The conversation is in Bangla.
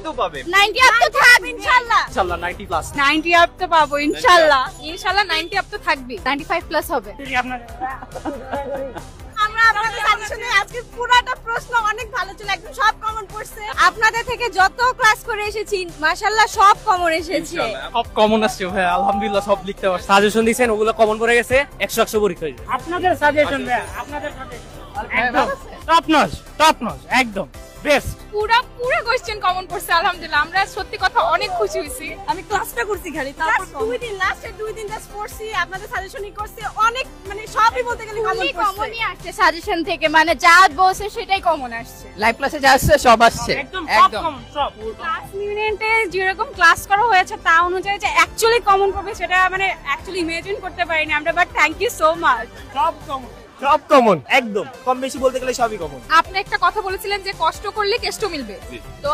কত পাবে? 90 আপ তো থাকবে ইনশাআল্লাহ। ইনশাআল্লাহ 90 প্লাস। 90 আপ তো পাবো ইনশাআল্লাহ। ইনশাআল্লাহ 90 আপ তো থাকবে। 95 প্লাস হবে। আমরা আপনাদের সাজেশনে আজকে পুরোটা প্রশ্ন অনেক ভালো ছিল, একদম সব কমন পড়ছে। আপনাদের থেকে যত ক্লাস করে এসেছি মাশাআল্লাহ সব কমন এসেছে। সব কমন আসছে ভাই, আলহামদুলিল্লাহ সব লিখতে পারছি। সাজেশন দিয়েছেন ওগুলো কমন পড়ে গেছে, 100 পরীক্ষা হয়েছে। আপনাদের সাজেশন ভাই, আপনাদের সাজেশন একদম টপ নচ একদম বেস্ট। পুরো কোশ্চেন কমন পড়ছে আলহামদুলিল্লাহ। আমরা সত্যি কথা অনেক খুশি হইছি। আমি ক্লাসটা করছি খালি, তারপর লাস্টের 2 দিন জাস্ট পড়ছি, আপনাদের সাজেশনই করছি। অনেক মানে সবই বলতে গেলে কমনই আসছে সাজেশন থেকে, মানে যা বলছে সেটাই কমন আসছে। লাইভ ক্লাসে যা আসছে সব আসছে একদম টপ কমন সব। ক্লাস মিনিটে যেরকম ক্লাস করা হয়েছে তা অনুযায়ী যে অ্যাকচুয়ালি কমন পাবে সেটা মানে অ্যাকচুয়ালি ইমাজিন করতে পারিনি আমরা, but thank you so much. সব কমন একদম, কম বেশি বলতে গেলে সবই কমন। আপনি একটা কথা বলেছিলেন যে কষ্ট করলে কেষ্ট মিলবে, তো